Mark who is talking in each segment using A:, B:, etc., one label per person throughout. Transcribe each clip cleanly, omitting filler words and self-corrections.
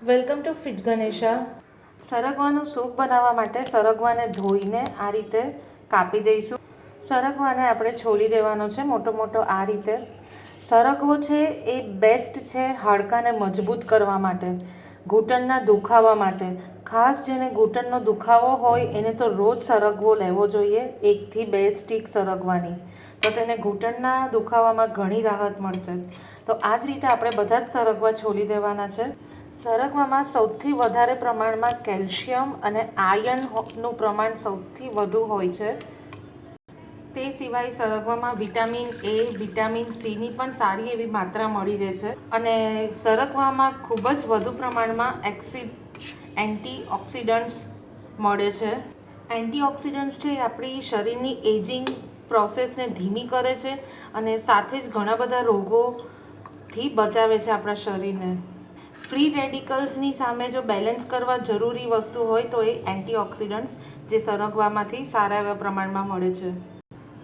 A: Welcome to fit Ganesha. સરગવાનું soup બનાવવા માટે સરગવાને ધોઈને આ રીતે કાપી દઈશું. સરગવાને આપણે છોલી દેવાનો છે મોટો મોટો આ રીતે. સરગવો છે એ બેસ્ટ છે હાડકાને મજબૂત કરવા માટે, ઘૂંટણના દુખાવા માટે. ખાસ જેને ઘૂંટણનો દુખાવો હોય એને તો રોજ સરગવો લેવો જોઈએ, 1 થી 2 સ્ટીક સરગવાની. તો તેને ઘૂંટણના દુખાવામાં ઘણી રાહત મળશે. તો આ જ રીતે આપણે બધા જ સરગવા છોલી દેવાના છે. સરગવામાં સૌથી વધારે પ્રમાણમાં કેલ્શિયમ અને આયર્નનું પ્રમાણ સૌથી વધુ હોય છે. તે સિવાય સરગવામાં વિટામિન એ, વિટામિન સીની પણ સારી એવી માત્રા મળી રહે છે. અને સરગવામાં ખૂબ જ વધુ પ્રમાણમાં એન્ટીઓક્સિડન્ટ્સ મળે છે. એન્ટીઓક્સિડન્ટ્સ છે એ આપણી શરીરની એજિંગ પ્રોસેસને ધીમી કરે છે અને સાથે જ ઘણા બધા રોગોથી બચાવે છે આપણા શરીરને. ફ્રી રેડિકલ્સની સામે જો બેલેન્સ કરવા જરૂરી વસ્તુ હોય તો એ એન્ટીઓક્સિડન્ટ્સ જે સરગવામાંથી સારા એવા પ્રમાણમાં મળે છે.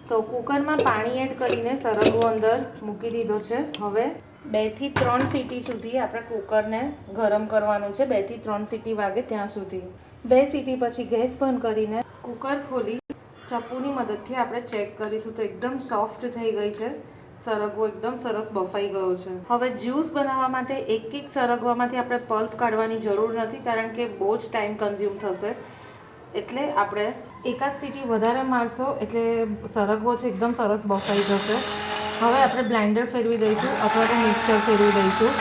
A: તો કુકરમાં પાણી એડ કરીને સરગવો અંદર મૂકી દીધો છે. હવે 2 થી 3 સીટી સુધી આપણે કુકરને ગરમ કરવાનું છે. 2 થી 3 સીટી વાગે ત્યાં સુધી. 2 સીટી પછી ગેસ બંધ કરીને કુકર ખોલી ચપ્પુની મદદથી આપણે ચેક કરીશું તો એકદમ સોફ્ટ થઈ ગઈ છે. સરગવો એકદમ સરસ બફાઈ ગયો છે. હવે જ્યુસ બનાવવા માટે એક સરગવામાંથી આપણે પલ્પ કાઢવાની જરૂર નથી, કારણ કે બહુ જ ટાઈમ કન્ઝ્યુમ થશે. એટલે આપણે એકાદ સીટી વધારે મારશો એટલે સરગવો છે એકદમ સરસ બફાઈ જશે. હવે આપણે બ્લેન્ડર ફેરવી દઈશું અથવા તો મિક્સર ફેરવી દઈશું.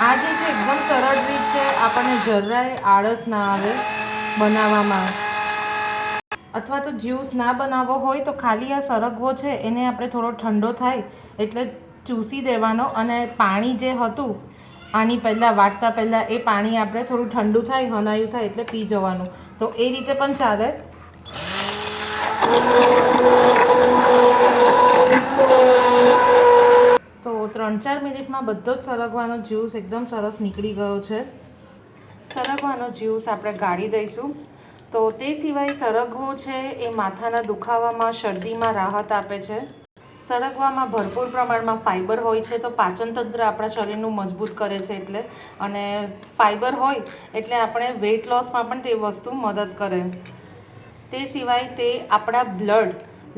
A: આ જે છે એકદમ સરળ રીત છે, આપણને જરાય આળસ ના આવે બનાવવામાં. અથવા તો જ્યુસ ના બનાવવો હોય તો ખાલી આ સરગવો છે એને આપણે થોડો ઠંડો થાય એટલે ચૂસી દેવાનો અને પાણી જે હતું આની પહેલાં વાટતા પહેલાં એ પાણી આપણે થોડું ઠંડુ થાય, હનાયું થાય એટલે પી જવાનું. તો એ રીતે પણ ચાલે. તો 3-4 મિનિટમાં બધો જ સરગવાનો જ્યુસ એકદમ સરસ નીકળી ગયો છે. સરગવાનો જ્યુસ આપણે ગાળી દઈશું. તો તે સિવાય સરગવો છે એ માથાના દુખાવામાં, શરદીમાં રાહત આપે છે. સરગવામાં ભરપૂર પ્રમાણમાં ફાઇબર હોય છે તો પાચનતંત્ર આપણા શરીરનું મજબૂત કરે છે એટલે. અને ફાઇબર હોય એટલે આપણે વેઇટ લોસમાં પણ તે વસ્તુ મદદ કરે. તે સિવાય તે આપણા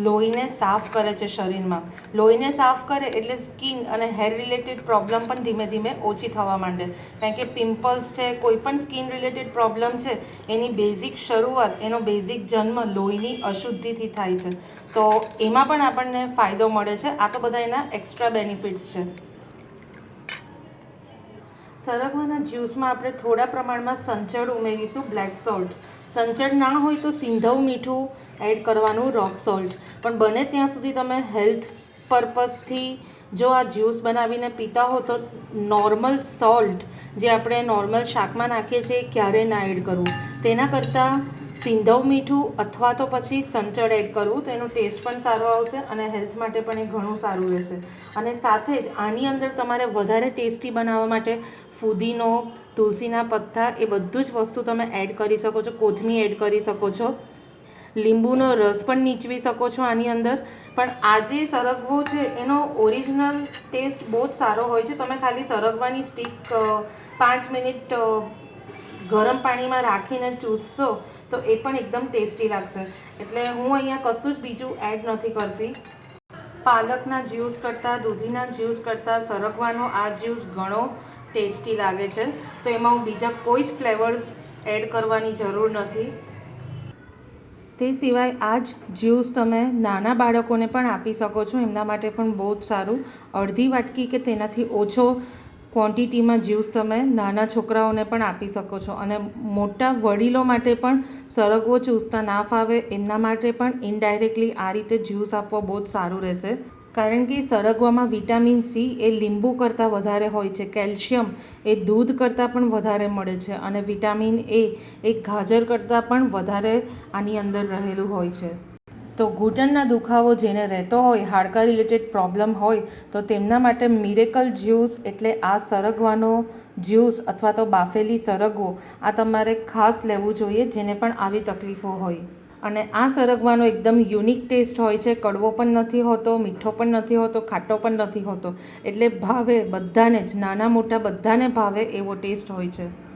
A: લોહીને સાફ કરે છે શરીરમાં. લોહીને સાફ કરે એટલે સ્કિન અને હેર રિલેટેડ પ્રોબ્લેમ પણ ધીમે ધીમે ઓછી થવા માંડે. કારણ કે પિમ્પલ્સ છે, કોઈ પણ સ્કિન રિલેટેડ પ્રોબ્લેમ છે એની બેઝિક શરૂઆત, એનો બેઝિક જન્મ લોહીની અશુદ્ધિથી થાય છે. તો એમાં પણ આપણને ફાયદો મળે છે. આ તો બધા એના એક્સ્ટ્રા બેનિફિટ્સ છે. સરગવાના જ્યુસમાં આપણે થોડા પ્રમાણમાં સંચળ ઉમેરીશું, બ્લેક સોલ્ટ. સંચળ ના હોય તો સિંધવ મીઠું એડ કરવાનું, રોક સોલ્ટ. પણ બને ત્યાં સુધી તમે હેલ્થ પર્પઝથી જો આ જ્યુસ બનાવીને પીતા હો તો નોર્મલ સોલ્ટ જે આપણે નોર્મલ શાકમાં નાખીએ છીએ ક્યારેય ના એડ કરવું. તેના કરતાં સિંધવ મીઠું અથવા તો પછી સંચળ એડ કરવું તો એનો ટેસ્ટ પણ સારો આવશે અને હેલ્થ માટે પણ એ ઘણું સારું રહેશે. અને સાથે જ આની અંદર તમારે વધારે ટેસ્ટી બનાવવા માટે ફુદીનો, તુલસીના પત્તા એ બધું જ વસ્તુ તમે એડ કરી શકો છો. કોથમીર એડ કરી શકો છો. લીંબુનો રસ પણ નીચવી શકો છો આની અંદર. પણ આ જે સરગવો છે એનો ઓરિજિનલ ટેસ્ટ બહુ જ સારો હોય છે. તમે ખાલી સરગવાની સ્ટીક 5 મિનિટ ગરમ પાણીમાં રાખીને ચૂસશો તો એ પણ એકદમ ટેસ્ટી લાગશે. એટલે હું અહીંયા કશું જ બીજું એડ નથી કરતી. પાલકના જ્યુસ કરતાં, દૂધીના જ્યુસ કરતાં સરગવાનો આ જ્યુસ ઘણો ટેસ્ટી લાગે છે. તો એમાં હું બીજા કોઈ જ ફ્લેવર્સ એડ કરવાની જરૂર નથી. તે સિવાય આ જ જ્યુસ તમે નાના બાળકોને પણ આપી શકો છો. એમના માટે પણ બહુ જ સારું. અડધી વાટકી કે તેનાથી ઓછો ક્વોન્ટિટીમાં જ્યુસ તમે નાના છોકરાઓને પણ આપી શકો છો. અને મોટા વડીલો માટે પણ સરગવો ચૂસતા ના ફાવે એમના માટે પણ ઇનડાયરેક્ટલી આ રીતે જ્યુસ આપવો બહુ જ સારું રહેશે. કારણ કે સરગવામાં વિટામિન સી એ લીંબુ કરતાં વધારે હોય છે. કેલ્શિયમ એ દૂધ કરતાં પણ વધારે મળે છે. અને વિટામિન એ ગાજર કરતાં પણ વધારે આની અંદર રહેલું હોય છે. તો ઘૂંટણના દુખાવો જેને રહેતો હોય, હાડકા રિલેટેડ પ્રોબ્લેમ હોય તો તેમના માટે મિરેકલ જ્યુસ એટલે આ સરગવાનો જ્યુસ અથવા તો બાફેલી સરગવો આ તમારે ખાસ લેવું જોઈએ જેને પણ આવી તકલીફો હોય. અને આ સરગવાનો એકદમ યુનિક ટેસ્ટ હોય છે, કડવો પણ નથી હોતો, મીઠો પણ નથી હોતો, ખાટો પણ નથી હોતો, એટલે ભાવે બધાને જ, નાના મોટા બધાને ભાવે એવો ટેસ્ટ હોય છે.